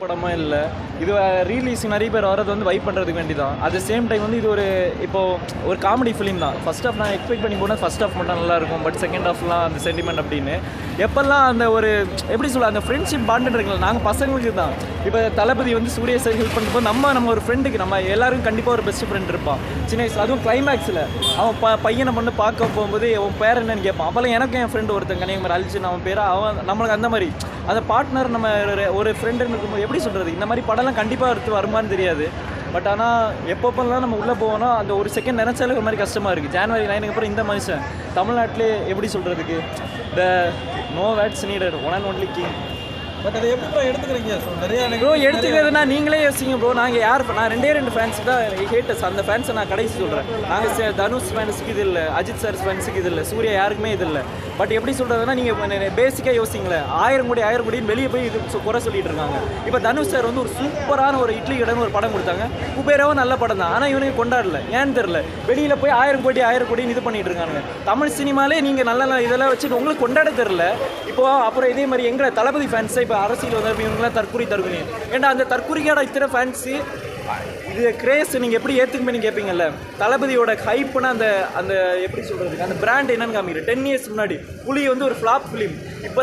படமா இல்லை. இது ரீலீஸ் நிறைய பேர் வரது வந்து வைப் பண்ணுறதுக்கு வேண்டி தான். அட் த சேம் டைம் வந்து இது ஒரு காமெடி ஃபிலிம் தான். ஃபர்ஸ்ட் ஹாஃப் நான் எக்ஸ்பெக்ட் பண்ணி போனால் ஃபர்ஸ்ட் ஹாஃப் மட்டும் நல்லாயிருக்கும், பட் செகண்ட் ஹாஃப்லாம் அந்த சென்டிமெண்ட் அப்படின்னு எப்போல்லாம் அந்த எப்படி சொல்ல அந்த ஃப்ரெண்ட்ஷிப் பாண்டு இருக்குல்ல, நாங்கள் பசங்களுக்கு தான். இப்போ தளபதி வந்து சூர்யா சார் ஹெல்ப் பண்ணுறப்போ நம்ம ஒரு ஃப்ரெண்டுக்கு நம்ம எல்லாருக்கும் கண்டிப்பாக ஒரு பெஸ்ட் ஃப்ரெண்ட் இருப்பான் சின்ன வயசு. அதுவும் கிளைமேக்ஸில் அவன் பையனை பண்ணி பார்க்க போகும்போது அவன் பேர் என்னன்னு கேட்பான். அப்போல்லாம் எனக்கும் என் ஃப்ரெண்டு ஒருத்தன் கன்னியாகுமரி அழிச்சு அவன் பேர் அவன் நம்மளுக்கு அந்த மாதிரி அந்த பார்ட்னர் நம்ம ஒரு ஃப்ரெண்டுன்னு இருக்கும்போது எப்படி சொல்கிறது, இந்த மாதிரி படம்லாம் கண்டிப்பாக எடுத்து வருமானு தெரியாது. பட் ஆனால் எப்பப்பெல்லாம் நம்ம உள்ளே போவோம்னா அந்த ஒரு செகண்ட் நினச்சாலே ஒரு மாதிரி கஷ்டமாக இருக்குது. ஜனவரி 9 அப்புறம் இந்த மனுஷன் தமிழ்நாட்டிலே எப்படி சொல்கிறதுக்கு the no words needed one and only king. But அதை எப்படி எடுத்துக்கிறீங்க? நிறைய ப்ரோ எடுத்துக்கிறதுனா நீங்களே யோசிங்க ப்ரோ. நாங்கள் நான் ரெண்டு ஃபேன்ஸ் தான் ஹேட்டர்ஸ். அந்த ஃபேன்ஸை நான் கடைசி சொல்கிறேன். நாங்கள் தனுஷ் ஃபேன்ஸுக்கு இது இல்லை, அஜித் சார் ஃபேன்ஸுக்கு இது இல்லை, சூர்யா யாருக்குமே இது இல்லை. பட் எப்படி சொல்கிறதுனா நீங்கள் பேசிக்காக யோசிங்களேன், 1000 கோடின்னு வெளியே போய் இது குறை சொல்லிட்டு இருக்காங்க. இப்போ தனுஷ் சார் வந்து ஒரு சூப்பரான ஒரு இட்லி கடைன்னு ஒரு படம் கொடுத்தாங்க. குபேராவும் நல்ல படம் தான், ஆனால் இவனுக்கு கொண்டாடல. ஏன்னு தெரில, வெளியில் போய் 1000 கோடின்னு இது பண்ணிட்டு இருக்காங்க. தமிழ் சினிமாலே நீங்கள் நல்ல இதெல்லாம் வச்சுட்டு உங்களுக்கு கொண்டாட தெரில. இப்போது அப்புறம் இதே மாதிரி எங்களை தளபதி ஃபேன்ஸை இப்போ அரசியல் வந்து இவங்களாம் தற்கொலை ஏன்னா அந்த தற்கொலைக்கான இத்தனை ஃபேன்ஸு இது கிரேஸ் நீங்கள் எப்படி ஏற்றுக்குமே நீங்கள் கேட்பீங்கல்ல. தளபதியோட ஹைப்புனா அந்த எப்படி சொல்கிறதுக்கு அந்த பிராண்ட் என்னன்னு காமிக்கிறேன். 10 years முன்னாடி புலி வந்து ஒரு ஃப்ளாப் ஃபிலிம். இப்போ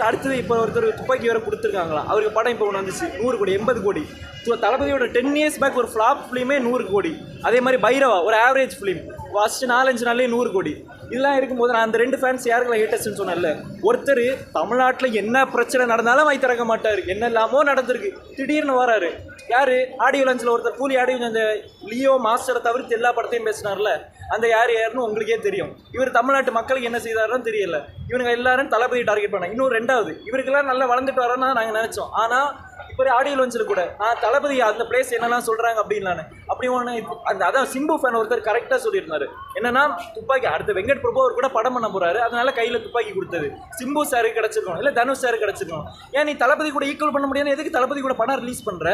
அடுத்தது இப்போ ஒருத்தர் துப்பாக்கி வேறு கொடுத்துருக்காங்களாம். அவருக்கு படம் இப்போ ஒன்று வந்துச்சு 100 கோடி 80 கோடி. ஸோ தளபதியோட 10 years பேக் ஒரு ஃப்ளாப் ஃபிலிமே 100 கோடி. அதே மாதிரி பைரவா ஒரு ஆவரேஜ் ஃபிலிம் ஃபஸ்ட்டு 4-5 நாள்லேயே 100 கோடி. இதெல்லாம் இருக்கும்போது நான் அந்த 2 ஃபேன்ஸ் யாருக்குள்ள ஹேட்டர்ஸ்ன்னு சொன்னேன்ல. ஒருத்தர் தமிழ்நாட்டில் என்ன பிரச்சனை நடந்தாலும் வாய் திறக்க மாட்டார், என்ன இல்லாமோ நடந்திருக்கு, திடீர்னு வராரு. யார் ஆடியோ லான்ச்சில் ஒருத்தர் கூலி ஆடியோ அந்த லியோ மாஸ்டரை தவிர்த்து எல்லா படத்தையும் பேசினார்ல, அந்த யாருன்னு உங்களுக்கே தெரியும். இவர் தமிழ்நாட்டு மக்களுக்கு என்ன செய்தாருன்னு தெரியல. இவங்க எல்லாரும் தளபதி டார்கெட் பண்ணாங்க. இன்னும் 2வது இவருக்கெல்லாம் நல்லா வளர்ந்துட்டு வரோன்னா நாங்கள் நினச்சோம். ஆனால் இப்போ ஆடியோ லான்ச்சில் கூட நான் தளபதி அந்த பிளேஸ் என்னெல்லாம் சொல்கிறாங்க அப்படின்லான்னு அப்படி ஒன்று அதான் சிம்பு ஃபேன் ஒருத்தர் கரெக்டாக சொல்லியிருந்தாரு. என்னன்னா துப்பாக்கி அடுத்த வெங்கட் பிரபு அவர் கூட படம் பண்ண போகிறாரு, அதனால கையில் துப்பாக்கி கொடுத்தது சிம்பு சாருக்கு கிடச்சிருக்கணும், இல்லை தனுஷ் சாருக்கு கிடச்சிருக்கணும். ஏன் நீ தளபதி கூட ஈக்குவல் பண்ண முடியாது? எதுக்கு தளபதி கூட படம் ரிலீஸ் பண்ணுற?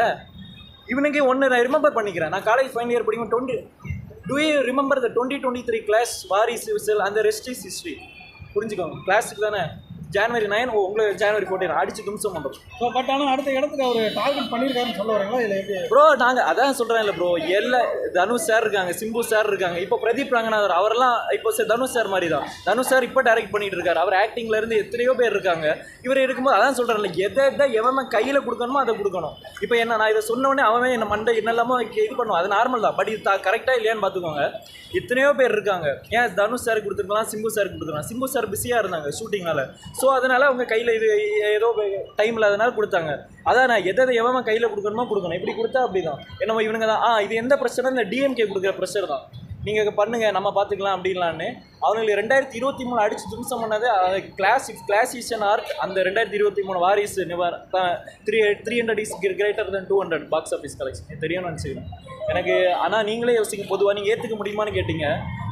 இவனுக்கு ஒன்று நான் ரிமெம்பர் பண்ணிக்கிறேன். நான் காலேஜ் ஃபைனல் இயர் படிக்கும் do you remember the 2023 class வாரிஸ் விசில் அந்த ரெஸ்ட் இஸ் ஹிஸ்ட்ரி புரிஞ்சுக்கோங்க. கிளாஸுக்கு தானே ஜனவரி 9 உங்களுக்கு ஜனவரி 14 அடிச்சு தும்சம் பண்ணுறோம். ஸோ பட் ஆனால் அடுத்த இடத்துக்கு அவர் டார்கெட் பண்ணியிருக்காருன்னு சொல்ல வரீங்களா இல்லை எப்படி ப்ரோ? நாங்கள் அதான் சொல்கிறேன் இல்லை ப்ரோ, தனுஷ் சார் இருக்காங்க, சிம்பு சார் இருக்காங்க, இப்போ பிரதீப் ரங்கநாதர் அவரெல்லாம் இப்போ தனுஷ் சார் மாதிரி தான். தனுஷ் சார் இப்போ டைரக்ட் பண்ணிட்டு இருக்காரு. அவர் ஆக்டிங்லேருந்து எத்தனையோ பேர் இருக்காங்க. இவர் இருக்கும்போது அதான் சொல்கிறேன்ல, எதை எவன் கையில் கொடுக்கணுமோ அதை கொடுக்கணும். இப்போ என்ன நான் இதை சொன்னோடனே அவன் என்ன மண்டை என்னெல்லாமோ இது பண்ணுவோம், அது நார்மல் தான். பட் இது கரெக்டாக இல்லையான்னு பார்த்துக்கோங்க. எத்தனையோ பேர் இருக்காங்க. ஏன் தனுஷ் சாருக்கு கொடுத்துருக்கலாம், சிம்பு சாருக்கு கொடுத்துருக்கலாம். சிம்பு சார் பிஸியாக இருந்தாங்க ஷூட்டிங்னால. ஸோ அதனால் அவங்க கையில் இது ஏதோ டைம் இல்லாதனால கொடுத்தாங்க. அதான் நான் எதை எவன் கையில் கொடுக்கணுமோ கொடுக்கணும். இப்படி கொடுத்தா அப்படி தான். என்னமோ இவனுங்க தான் இது எந்த ப்ரெஷர், இந்த டிஎம்கே கொடுக்குற ப்ரெஷர் தான். நீங்கள் பண்ணுங்கள் நம்ம பார்த்துக்கலாம் அப்படின்லான்னு அவங்களுக்கு 2023 அடித்து தும்சம் பண்ணது கிளாசிஷன் ஆர்ட். அந்த 2023 Waris 300 is greater than 200 box office collection தெரியும்னு நினச்சிக்கிறேன் எனக்கு. ஆனால் நீங்களே யோசிங்க, பொதுவாக நீங்கள் ஏற்றுக்க முடியுமான்னு கேட்டிங்க.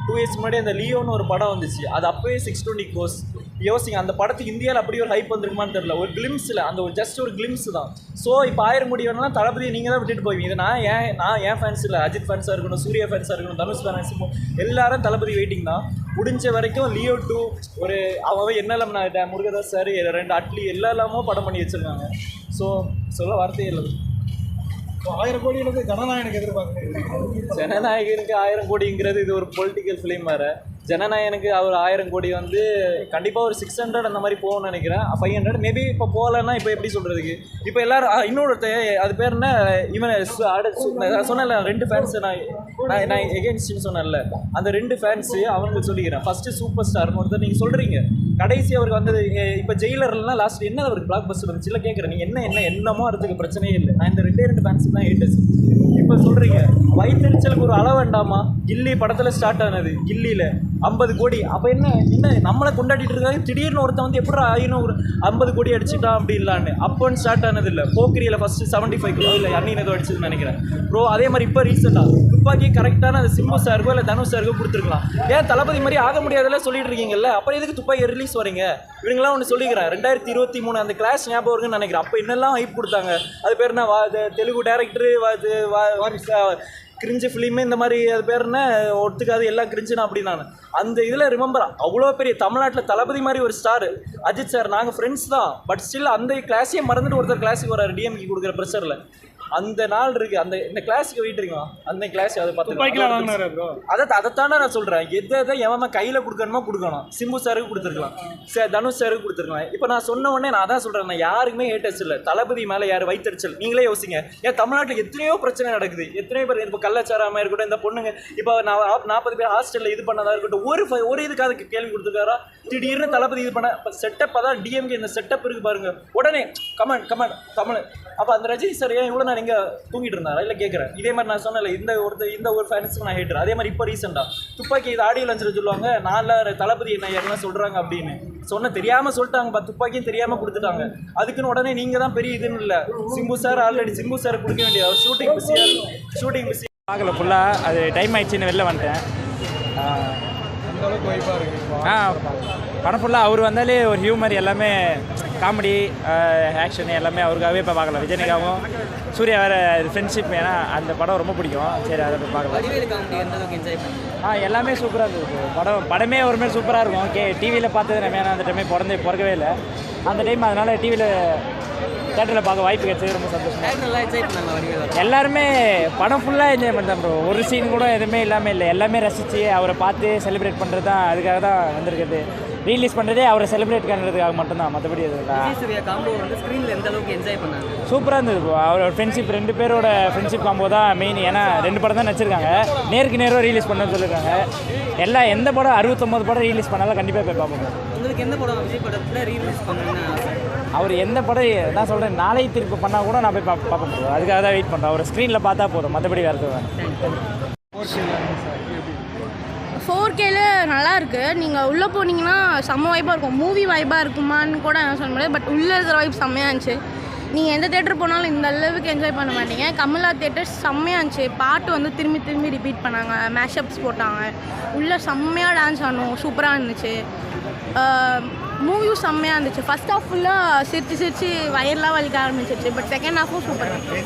2 years முன்னாடி அந்த லியோன்னு ஒரு படம் வந்துச்சு, அது அப்போயே 620 crores. யோசிங்க, அந்த படத்துக்கு இந்தியாவில் அப்படி ஒரு ஹைப் வந்துருக்குமான்னு தெரியல. ஒரு கிளிம்ஸில் அந்த ஜஸ்ட் ஒரு கிளிம்ஸ் தான். ஸோ இப்போ 1000 கோடி வேணும்னா தளபதியை நீங்கள் தான் விட்டுட்டு போவீங்க. இது நான் ஏன் ஃபேன்ஸ் இல்லை, அஜித் ஃபேன்ஸாக இருக்கணும், சூர்யா ஃபேன்ஸாக இருக்கணும், தனுஷ் ஃபேன்ஸ் எல்லாரும் தளபதி வெயிட்டிங் தான். முடிஞ்ச வரைக்கும் லியோ 2 ஒரு அவன் என்னெல்லாம் நான் முருகதாஸ் சார் 2 அட்லி எல்லாமோ படம் பண்ணி வச்சுருக்காங்க. ஸோ சொல்ல வார்த்தையே இல்லை. 1000 கோடிகளுக்கு ஜனநாயகனுக்கு எதிர்பார்க்குறேன். ஜனநாயகனுக்கு 1000 கோடிங்கிறது இது ஒரு பொலிட்டிக்கல் ஃபிலிம் வேறு. ஜனநாயகனுக்கு அவர் 1000 கோடி வந்து கண்டிப்பாக ஒரு 600 அந்த மாதிரி போகணும்னு நினைக்கிறேன். 500 மேபி இப்போ போகலன்னா இப்போ எப்படி சொல்கிறதுக்கு. இப்போ எல்லோரும் இன்னொருத்த அது பேர் என்ன இவன் சொன்னல 2 ஃபேன்ஸு நான் எகென்ஸ்ட்னு சொன்னேன்ல, அந்த 2 ஃபேன்ஸு அவங்களுக்கு சொல்லிக்கிறேன். ஃபஸ்ட்டு சூப்பர் ஸ்டார்னு ஒருத்தர் நீங்கள் சொல்கிறீங்க, கடைசி அவருக்கு வந்தது இப்போ ஜெயிலர்லாம் லாஸ்ட் என்ன அவருக்கு பிளாக் பஸ்டர் வந்துச்சு இல்லை கேட்குறேன். நீங்கள் என்னமோ அதுக்கு பிரச்சனையே இல்லை. நான் இந்த 2 ஃபேன்ஸு தான் ஹேட்டர்ஸ். இப்போ சொல்கிறீங்க வயிற்றுச்சலுக்கு ஒரு அளவு வேண்டாமா? கில்லி படத்தில் ஸ்டார்ட் ஆனது, கில்லியில் 50 கோடி. அப்போ என்ன நம்மளை கொண்டாடிட்டு இருக்காங்க. திடீர்னு ஒருத்தன் வந்து எப்படி 50 கோடி அடிச்சுட்டான் அப்படின்லான்னு அப்போன்னு ஸ்டார்ட் ஆனது இல்லை. போக்கிரியில் ஃபஸ்ட்டு 75 crore இல்லை அன்னின்னு ஏதோ அடிச்சதுன்னு நினைக்கிறேன் ப்ரோ. அதே மாதிரி இப்போ ரீசெண்டாக துப்பாக்கி கரெக்டான அந்த சிம்பு சாருக்கோ இல்லை தனுஷ் சாருக்கோ கொடுத்துருக்கலாம். ஏன் தளபதி மாதிரி ஆக முடியாதெல்லாம் சொல்லிட்டு இருக்கீங்கல்ல, அப்புறம் எதுக்கு துப்பாக்கி ரிலீஸ் வரீங்க? இவங்களாம் ஒன்று சொல்லிக்கிறேன், 2023 அந்த கிளாஸ் ஞாபகம் இருக்குன்னு நினைக்கிறேன். அப்போ என்னெல்லாம் ஹைப் கொடுத்தாங்க. அது பேர் என்ன தெலுங்கு டேரக்டரு கிரிஞ்சு ஃபிலிமே இந்த மாதிரி அது பேர் என்ன ஒத்துக்காது எல்லாம் கிரிஞ்சுனா அப்படி நான் அந்த இதில் ரிமெம்பர் அவ்வளோ பெரிய தமிழ்நாட்டில் தளபதி மாதிரி ஒரு ஸ்டார் அஜித் சார் நாங்கள் ஃப்ரெண்ட்ஸ் தான். பட் ஸ்டில் அந்த கிளாஸையே மறந்துட்டு ஒருத்தர் கிளாஸுக்கு வராரு டிஎம்கே கொடுக்குற ப்ரெஷரில். அந்த நாள் இருக்கு, அந்த இந்த கிளாஸுக்கு வெயிட் இருக்கும். அந்த கிளாஸ் அதை பார்த்து அதைத்தானே நான் சொல்கிறேன். எதை எவன் கையில் கொடுக்கணுமோ கொடுக்கணும். சிம்பு சாருக்கு கொடுத்துருக்கலாம், தனுஷ் சாருக்கு கொடுத்துருக்கலாம். இப்போ நான் சொன்ன உடனே நான் அதான் சொல்கிறேன், நான் யாருக்குமே ஹேட்டர்ஸ் இல்லை. தளபதி மேலே யார் வைத்தறிச்சல் நீங்களே யோசிங்க. ஏன் தமிழ்நாட்டில் எத்தனையோ பிரச்சனை நடக்குது, எத்தனையோ பேர் இப்போ கள்ளச்சாராமல் இருக்கட்டும், இந்த பொண்ணுங்க இப்போ நான் 40 பேர் ஹாஸ்டலில் இது பண்ணதாக இருக்கட்டும், ஒரு இதுக்கு அதுக்கு கேள்வி கொடுத்துருக்காரா? திடீர்னு தளபதி இது பண்ண இப்போ செட்டப் அதான் டிஎம்கே இந்த செட்டப் இருக்குது பாருங்க, உடனே கமெண்ட் தமிழ். அப்போ அந்த ரஜினி சார் ஏன் இவ்வளோ நான் நீங்கள் தூங்கிட்டு இருந்தாரா இல்லை கேட்குறேன். இதே மாதிரி நான் சொன்னல இந்த ஒரு ஃபேன்ஸுக்கு நான் ஹேட்டர். அதே மாதிரி இப்போ ரீசெண்டாக துப்பாக்கி இது ஆடியோ லஞ்சில் சொல்லுவாங்க, நாளில் தளபதி என்ன யாரெல்லாம் சொல்கிறாங்க அப்படின்னு தெரியாமல் சொல்லிட்டாங்க. துப்பாக்கியும் தெரியாமல் கொடுத்துட்டாங்க. அதுக்குன்னு உடனே நீங்கள் தான் பெரிய இதுன்னு இல்லை. Simbu sir already Simbu sir கொடுக்க வேண்டியது, அவர் ஷூட்டிங் பிஸி பார்க்கல ஃபுல்லாக. அது டைம் ஆயிடுச்சுன்னு வெளில வந்துட்டேன். படம் ஃபுல்லாக அவர் வந்தாலே ஒரு ஹியூமர், எல்லாமே காமெடி ஆக்ஷன் எல்லாமே அவருக்காகவே இப்போ பார்க்கலாம். விஜயனுக்காகவும் சூர்யா வேறு ஃப்ரெண்ட்ஷிப், ஏன்னா அந்த படம் ரொம்ப பிடிக்கும். சரி அதை போய் பார்க்கலாம். எல்லாமே சூப்பராக இருந்தது. படமே ஒரு மாதிரி சூப்பராக இருக்கும். டிவியில் பார்த்தது நம்ம, ஏன்னா அந்த டைமே பிறக்கவே இல்லை அந்த டைம். அதனால் டிவியில் தேட்டரில் பார்க்க வாய்ப்பு கிடைச்சது ரொம்ப சந்தோஷம். எல்லாருமே படம் ஃபுல்லாக என்ஜாய் பண்ணுறேன் ப்ரோ. ஒரு சீன் கூட எதுவுமே இல்லாமல் இல்லை, எல்லாமே ரசித்து அவரை பார்த்து செலிப்ரேட் பண்ணுறது தான். அதுக்காக தான் வந்திருக்குது. ரீலீஸ் பண்ணுறதே அவரை செலிப்ரேட் பண்ணுறதுக்காக மட்டும்தான், மற்றபடி சூப்பராக இருந்தது ப்ரோ. அவரோட ஃப்ரெண்ட்ஷிப், 2 பேரோட ஃப்ரெண்ட்ஷிப் காம்போ தான் மெயின். ஏன்னா 2 படம் தான் நடிச்சிருக்காங்க, நேருக்கு நேரம் ரிலீஸ் பண்ணணும்னு சொல்லியிருக்காங்க. எந்த படம் 69 படம் ரிலீஸ் பண்ணாலும் கண்டிப்பாக போய் பார்ப்போம். உங்களுக்கு எந்த படம் விஜய் படத்தில் ரீலீஸ் பண்ணணும்னு அவர் எந்த படம் நான் சொல்கிறேன், நாளை திருப்பி பண்ணால் கூட நான் போய் பார்ப்பேன் ப்ரோ. அதுக்காக தான் வெயிட் பண்ணுறேன். அவர் ஸ்க்ரீனில் பார்த்தா போதும், மற்றபடி வேறு தான். 4Kல நல்லா இருக்குது. நீங்கள் உள்ளே போனீங்கன்னா செம்ம வைப்பாக இருக்கும். மூவி வைப்பாக இருக்குமான்னு கூட நான் சொல்ல முடியாது. பட் உள்ளே இருக்கிற வைப் செம்மையாக இருந்துச்சு. நீங்கள் எந்த தேட்டர் போனாலும் இந்த அளவுக்கு என்ஜாய் பண்ண மாட்டீங்க. கமலா தேட்டர் செம்மையாக இருந்துச்சு. பாட்டு திரும்பி ரிப்பீட் பண்ணாங்க, மேஷப்ஸ் போட்டாங்க. உள்ளே செம்மையாக டான்ஸ் ஆடணும், சூப்பராக இருந்துச்சு. மூவியும் செம்மையாக இருந்துச்சு. ஃபஸ்ட் ஹாஃப் ஃபுல்லாக சிரிச்சு வயர்லாம் வலிக்க ஆரம்பிச்சிருச்சு. பட் செகண்ட் ஹாஃபும் சூப்பராக இருந்துச்சு.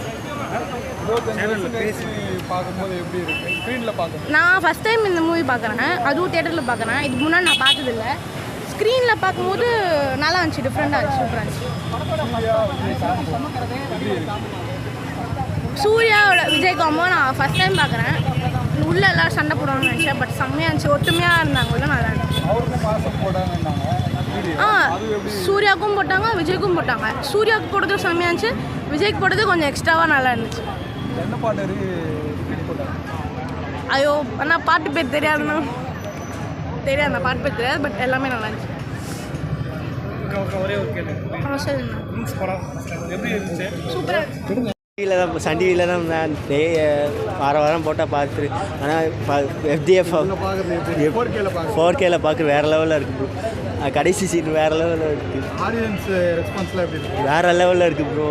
நான் ஃபஸ்ட் டைம் இந்த மூவி பார்க்குறேன், அதுவும் தேட்டரில் பார்க்குறேன். இதுக்கு முன்னாடி நான் பார்த்ததில்லை. ஸ்க்ரீனில் பார்க்கும்போது நல்லா இருந்துச்சு, டிஃப்ரெண்ட்டாக இருந்துச்சு, சூப்பராக இருந்துச்சு. சூர்யாவோட விஜய் காம்போ நான் ஃபஸ்ட் டைம் பார்க்குறேன். உள்ளே எல்லோரும் சண்டை போடுவாங்கன்னு நினச்சேன். பட் செம்மையாக இருந்துச்சு, ஒற்றுமையாக இருந்தாங்க உள்ள, நல்லா இருந்துச்சு. சூர்யாவுக்கும் போட்டாங்க, விஜய்க்கும் போட்டாங்க. சூர்யாவுக்கு போடுறது செம்மையாக இருந்துச்சு, விஜய்க்கு போடுறது கொஞ்சம் எக்ஸ்ட்ராவாக நல்லா இருந்துச்சு. ஐயோ ஆனால் பாட்டு பேர் தெரியாதுண்ணா, தெரியாது பாட்டு பேர் தெரியாது. பட் எல்லாமே நல்லா இருந்துச்சு. டிவியில் தான், சன் டிவியில் தான் நான் வாரம் போட்டால் பார்த்துரு. ஆனால் FDF 4Kல பார்க்க வேறு லெவலில் இருக்குது ப்ரோ. கடைசி சீன் வேறு லெவலில் இருக்குது. ஆடியன்ஸ் ரெஸ்பான்ஸ்லாம் எப்படி இருக்கு? வேறு லெவலில் இருக்குது ப்ரோ.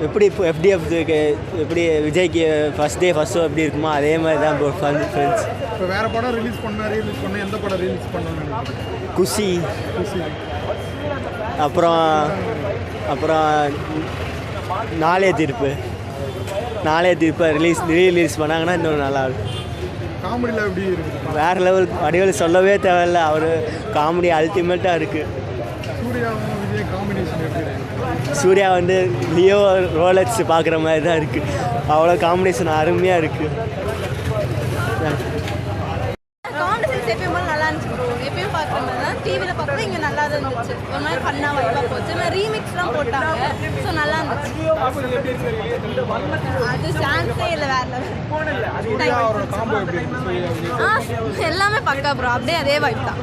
எப்படி இப்போ FDF எப்படி விஜய்க்கு ஃபஸ்ட் ஷோ எப்படி இருக்குமோ அதே மாதிரி தான் ப்ரோ. ஃப்ரெண்ட்ஸ் இப்போ வேறு படம் ரிலீஸ் பண்ண எந்த படம் ரிலீஸ் பண்ணணும்? குஷி. அப்புறம் நாளைய தீர்ப்பு ரீலீஸ் பண்ணாங்கன்னா இன்னும் நல்லாயிருக்கும். காமெடியில் எப்படி இருக்குது? வேறு லெவல். வடிவேல் சொல்லவே தேவையில்ல, அவர் காமெடி அல்டிமேட்டாக இருக்குது. சூர்யாவும் விஜய் காம்பினேஷன் எப்படி இருக்குது? சூர்யா லியோ ரோலக்ஸ் பார்க்குற மாதிரி தான் இருக்குது. அவ்வளோ காம்பினேஷன் அருமையாக இருக்குது. எப்பயும் போல நல்லா இருந்துச்சு ப்ரோ. எப்பயும் பார்க்குற மாதிரி தான் டிவியில் பார்க்குறது இங்கே நல்லா தான் இருந்துச்சு. ஒரு மாதிரி ஃபன்னாக வைப்பாக போச்சு. ஆனால் ரீமிக்ஸ்லாம் போட்டாங்க, ஸோ நல்லா இருந்துச்சு. அது சான்ஸே இல்லை, வேறு லெவல். எல்லாமே பக்கா ப்ரோ, அப்படியே அதே வைப் தான்.